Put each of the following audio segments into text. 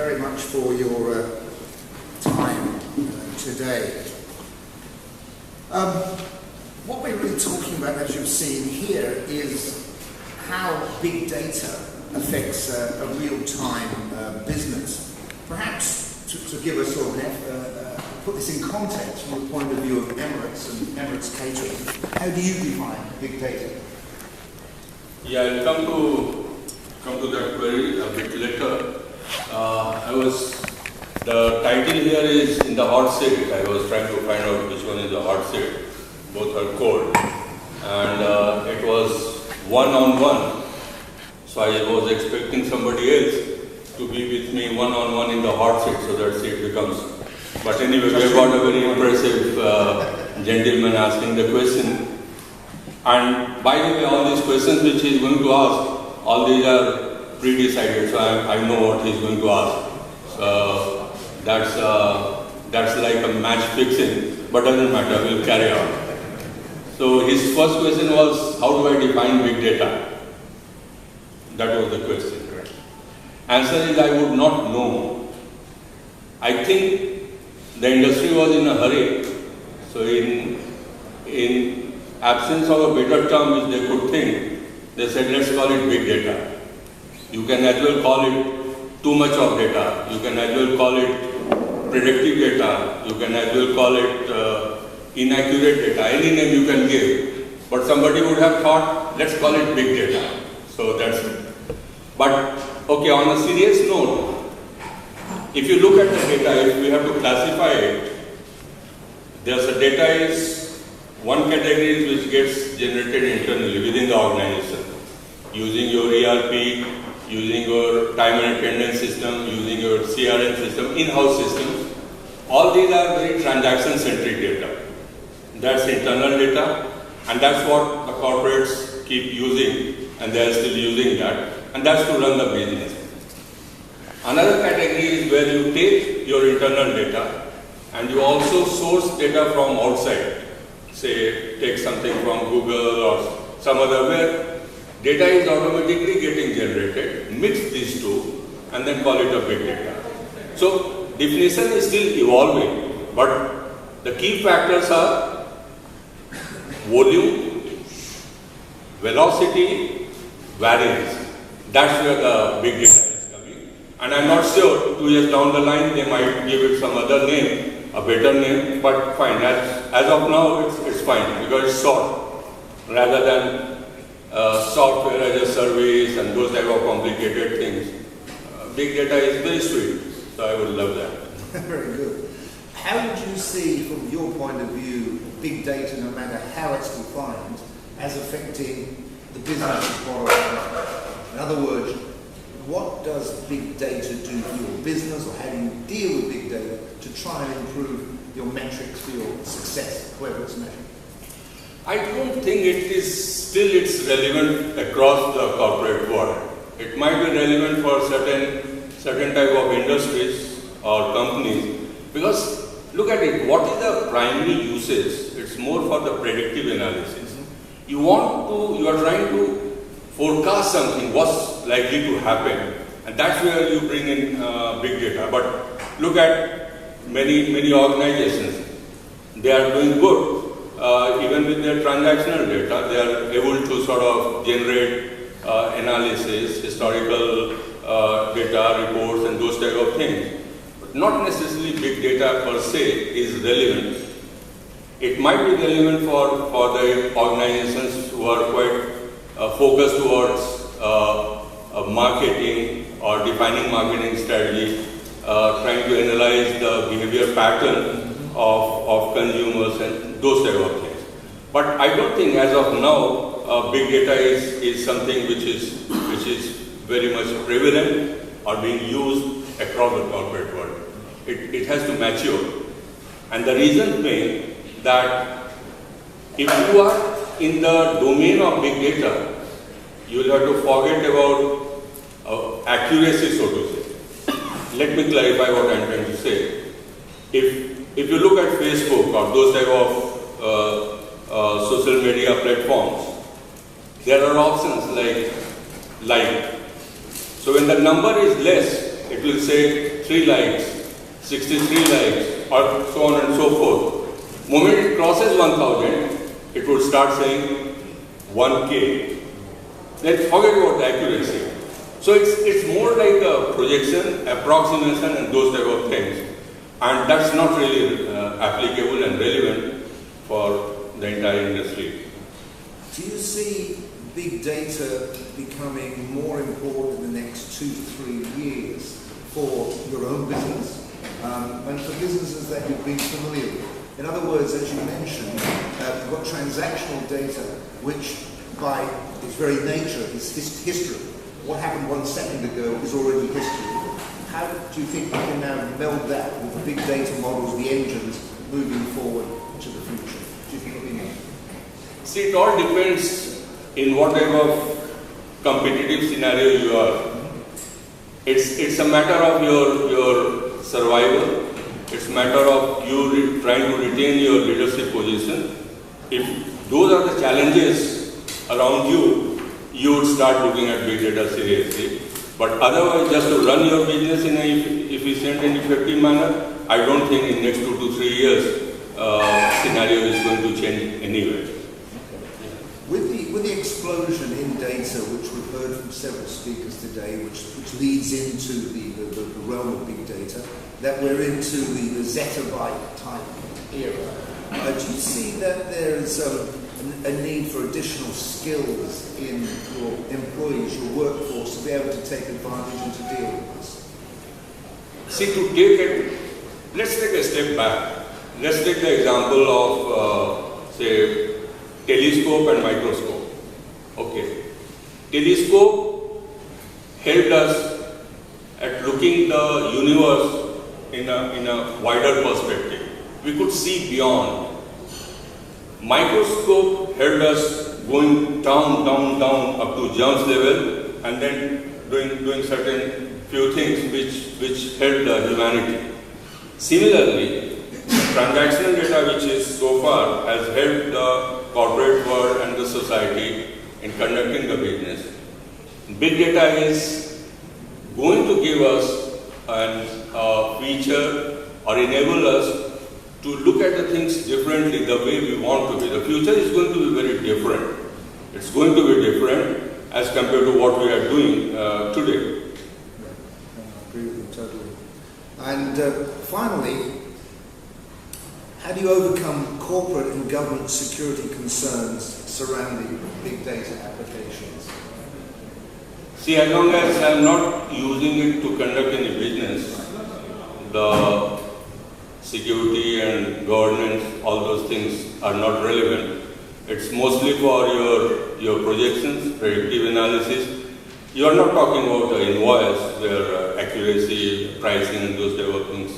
very much for your time today. What we're really talking about, as you've seen here, is how big data affects a real-time business. Perhaps to give us sort of put this in context from the point of view of Emirates and Emirates Catering, how do you define big data? Yeah, I'll come to that query a bit later. The title here is in the hot seat. I was trying to find out which one is the hot seat. Both are cold. And it was one-on-one. So I was expecting somebody else to be with me one-on-one in the hot seat, so that seat becomes. But anyway, we have got a very impressive gentleman asking the question. And by the way, all these questions which he is going to ask, all these are pre-decided, so I know what he is going to ask. So that's like a match fixing, but doesn't matter, we'll carry on. So his first question was, how do I define big data? That was the question. Answer is, I would not know. I think the industry was in a hurry. So in absence of a better term which they could think, they said, let's call it big data. You can as well call it too much of data. You can as well call it predictive data. You can as well call it inaccurate data. Any name you can give. But somebody would have thought, let's call it big data. So that's it. But, okay, on a serious note, if you look at the data, if we have to classify it, there's a data is one category which gets generated internally within the organization, using your ERP, using your time and attendance system, using your CRM system, in-house systems. All these are very transaction-centric data. That's internal data, and that's what the corporates keep using, and they are still using that, and that's to run the business. Another category is where you take your internal data, and you also source data from outside. Say, take something from Google or some other where data is automatically getting generated, mix these two, and then call it a big data. So, definition is still evolving, but the key factors are volume, velocity, variance. That's where the big data is coming. And I'm not sure, 2 years down the line, they might give it some other name, a better name, but fine. As of now, it's fine because it's short rather than software as a service and those type of complicated things. Big data is very sweet, so I would love that. Very good. How would you see, from your point of view, big data, no matter how it's defined, as affecting the business model? In other words, what does big data do for your business, or how do you deal with big data to try and improve your metrics for your success, whether it's measured? I don't think it's relevant across the corporate world. It might be relevant for certain type of industries or companies, because look at it, what is the primary usage? It's more for the predictive analysis. You are trying to forecast something, what's likely to happen, and that's where you bring in big data. But look at many organizations, they are doing good. Even with their transactional data, they are able to sort of generate analysis, historical data, reports, and those type of things. But not necessarily big data per se is relevant. It might be relevant for the organizations who are quite focused towards marketing or defining marketing strategy, trying to analyze the behavior pattern of consumers and those type of things. But I don't think as of now big data is something which is very much prevalent or being used across the corporate world. It has to mature. And the reason being that if you are in the domain of big data, you will have to forget about accuracy, so to say. Let me clarify what I am trying to say. If you look at Facebook or those type of social media platforms, there are options like. So when the number is less, it will say 3 likes, 63 likes, or so on and so forth. Moment it crosses 1000, it would start saying 1K. Then forget about the accuracy. So it's more like a projection, approximation, and those type of things. And that's not really applicable and relevant for the entire industry. Do you see big data becoming more important in the next 2 to 3 years for your own business and for businesses that you've been familiar with? In other words, as you mentioned, you've got transactional data, which by its very nature is history. What happened 1 second ago is already history. How do you think we can now meld that with the big data models, the engines, moving forward to the future? Do you think it'll be needed? See, it all depends in what type of competitive scenario you are. It's a matter of your survival. It's a matter of you trying to retain your leadership position. If those are the challenges around you, you would start looking at big data seriously. But otherwise, just to run your business in an efficient and effective manner, I don't think in the next 2 to 3 years, scenario is going to change anyway. With the explosion in data, which we've heard from several speakers today, which leads into the realm of big data, that we're into the zettabyte type era, do you see that there is a need for additional skills in your employees, your workforce, to be able to take advantage and to deal with this? See, to take it, let's take a step back. Let's take the example of, say, telescope and microscope. Okay. Telescope helped us at looking the universe in a wider perspective. We could see beyond. Microscope helped us going down up to germs level, and then doing certain few things which helped the humanity. Similarly, transactional data, which is so far has helped the corporate world and the society in conducting the business. Big data is going to give us a feature or enable us to look at the things differently, the way we want to be. The future is going to be very different. It's going to be different as compared to what we are doing today. I agree with you totally. And finally, how do you overcome corporate and government security concerns surrounding big data applications? See, as long as I am not using it to conduct any business, the security and governance, all those things are not relevant. It's mostly for your projections, predictive analysis. You are not talking about the invoice where accuracy, pricing, and those type of things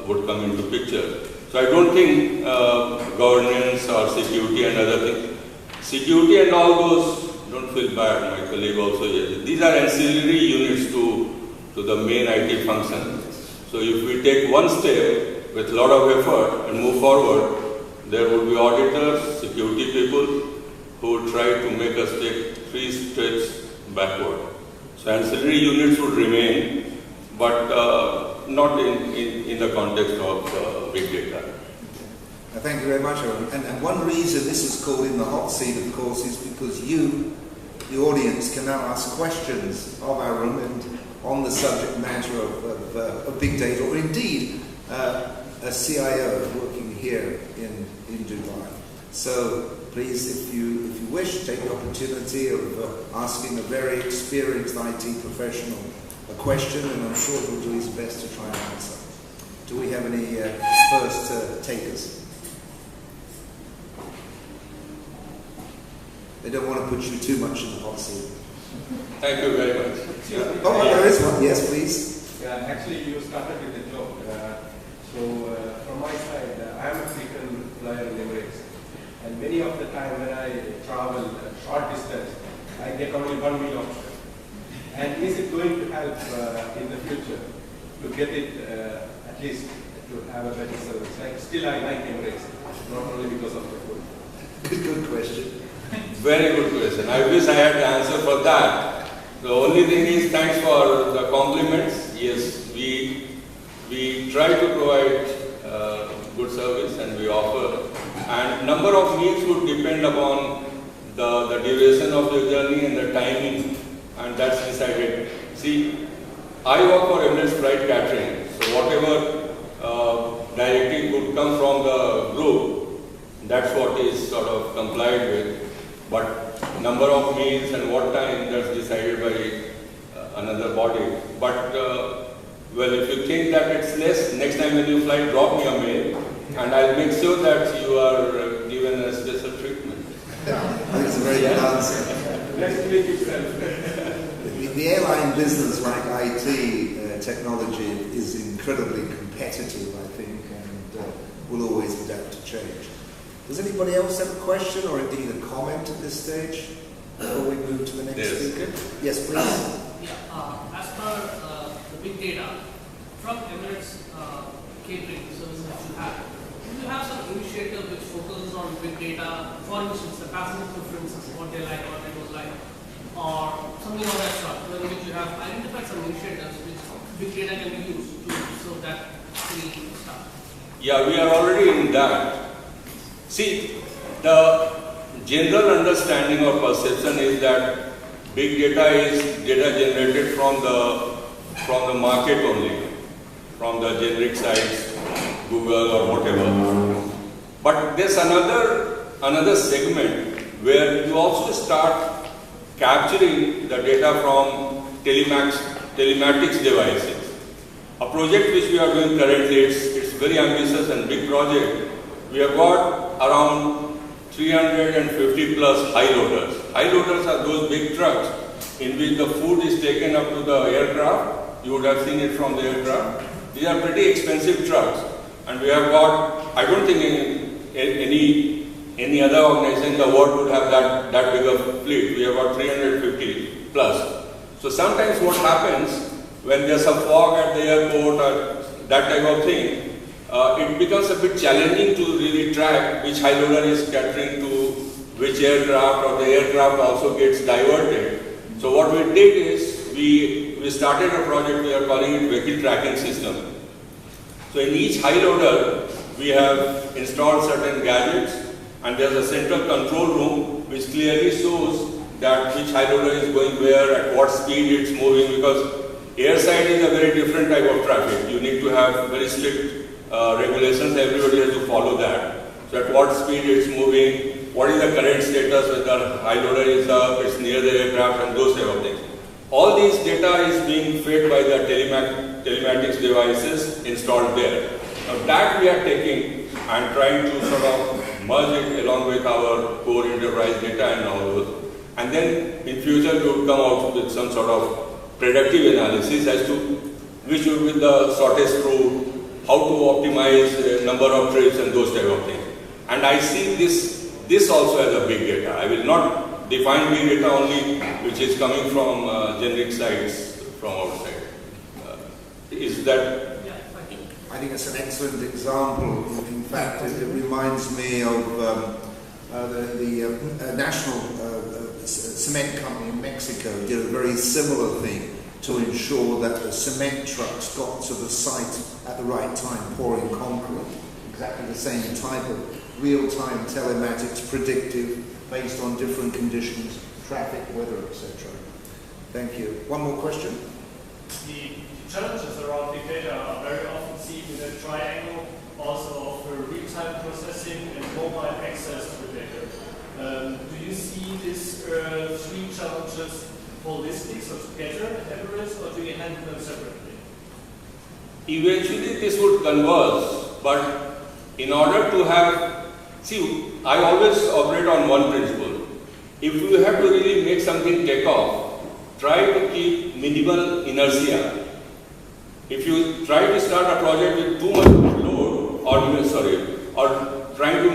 would come into picture. So I don't think governance or security and other things. Security and all those, don't feel bad, my colleague also here. These are ancillary units to the main IT function. So if we take one step with a lot of effort and move forward, there would be auditors, security people who would try to make us take 3 steps backward. So ancillary units would remain, but not in the context of big data. Thank you very much, Arun. And one reason this is called In the Hot Seat, of course, is because you, the audience, can now ask questions of Arun and on the subject matter of big data, or indeed a CIO working here in Dubai. So please, if you wish, take the opportunity of asking a very experienced IT professional a question, and I'm sure he'll do his best to try and answer. Do we have any first takers? They don't want to put you too much in the hot seat. Thank you very much. Oh, there is one. Yes, please. Yeah, actually, you started with a joke. From my side, I am a frequent flyer in Emirates. And many of the time when I travel short distance, I get only 1 meal option. And is it going to help in the future to get it at least to have a better service? Like, still I like Emirates, not only because of the food. Good question. Very good question. I wish I had the answer for that. The only thing is, thanks for the compliments. Yes, we try to provide good service and we offer. And number of meals would depend upon the duration of your journey and the timing, and that's decided. See, I work for Emirates Flight Catering, so whatever directive could come from the group, that's what is sort of complied with. But number of meals and what time, that's decided by another body. But well, if you think that it's less, next time when you fly, drop me a mail, and I'll make sure that you are given a special treatment. That's a very good answer. The airline business, like IT technology, is incredibly competitive, I think, and will always adapt to change. Does anybody else have a question or indeed a comment at this stage before we move to the next speaker? Yes, please. Yeah, as per the big data from Emirates catering services that you have, do you have some initiative which focuses on big data? For instance, the passenger preferences, what they like, what they don't like, or something of that sort, whether which you have identified some initiatives which big data can be used to serve that stuff? Yeah, we are already in that. See, the general understanding or perception is that big data is data generated from the market only, from the generic sites, Google or whatever. But there's another segment where you also start capturing the data from telematics devices. A project which we are doing currently, it's very ambitious and big project. We have got around 350 plus high loaders. High loaders are those big trucks in which the food is taken up to the aircraft. You would have seen it from the aircraft. These are pretty expensive trucks, and we have got, I don't think any other organization in the world would have that big of fleet. We have got 350 plus. So sometimes what happens when there's a fog at the airport or that type of thing, it becomes a bit challenging to really track which high loader is catering to which aircraft, or the aircraft also gets diverted. So what we did is we started a project, we are calling it vehicle tracking system. So in each high loader we have installed certain gadgets, and there's a central control room which clearly shows that which high loader is going where, at what speed it's moving, because airside is a very different type of traffic. You need to have very strict regulations, everybody has to follow that. So at what speed it's moving, what is the current status, whether high loader is up, it's near the aircraft, and those type of things. All these data is being fed by the telematics devices installed there. Now that we are taking and trying to sort of merge it along with our core enterprise data and all those. And then in future we would come out with some sort of predictive analysis as to which would be the shortest route, how to optimize number of trips and those type of things. And I see this also as a big data. I will not define big data only which is coming from generic sites from outside. Is that? I think it's an excellent example. In fact, it reminds me of the national cement company in Mexico did a very similar thing to ensure that the cement trucks got to the site at the right time, pouring concrete. Exactly the same type of real-time telematics, predictive, based on different conditions, traffic, weather, etc. Thank you. One more question? The challenges around big data are very often seen in a triangle also of real-time processing and mobile access to the data. Do you see these three challenges holistic, so together, Emirates, or do you handle them separately? Eventually this would converge, but in order to have, see, I always operate on one principle. If you have to really make something take off, try to keep minimal inertia. If you try to start a project with too much load, or trying to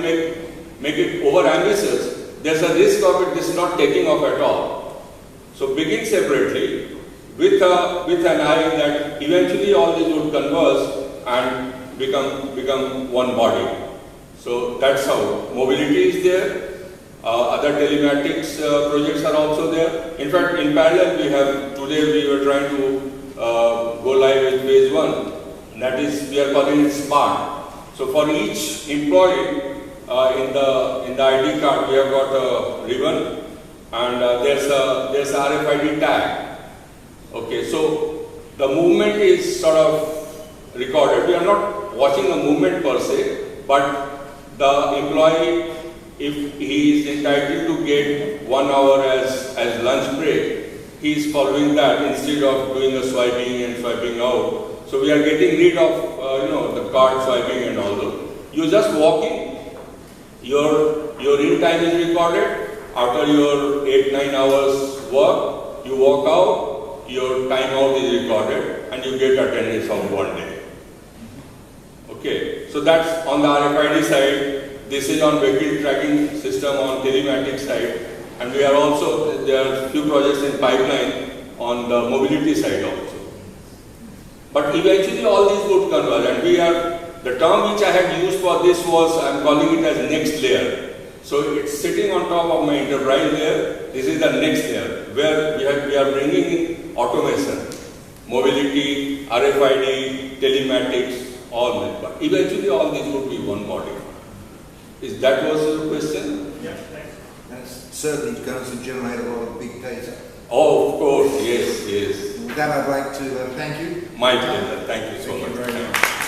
make it over ambitious, there's a risk of it just not taking off at all. So begin separately with an eye that eventually all these would converge and become one body. So that's how mobility is there. Other telematics projects are also there. In fact, in parallel, today we were trying to go live with phase 1. And that is, we are calling it Smart. So for each employee in the ID card, we have got a ribbon, and there's a RFID tag. Okay, so the movement is sort of recorded. We are not watching the movement per se, but the employee, if he is entitled to get 1 hour as lunch break, he is following that instead of doing a swiping and swiping out. So we are getting rid of the card swiping and all those. You're just walking. Your in time is recorded. After your 8-9 hours work, you walk out. Your time out is recorded, and you get attendance of 1 day. Okay. So that's on the RFID side. This is on vehicle tracking system on telematics side, and we are also, there are few projects in pipeline on the mobility side also. But eventually all these would converge, and the term which I had used for this was, I am calling it as next layer. So it's sitting on top of my enterprise layer. This is the next layer where we are bringing in automation, mobility, RFID, telematics, all that. But eventually all these would be one body. Is that was your question? Yeah, thanks. And it's certainly going to generate a lot of big data. Oh, of course, yes, yes. With that, I'd like to thank you. My pleasure. Thank you so Thank you much. very much.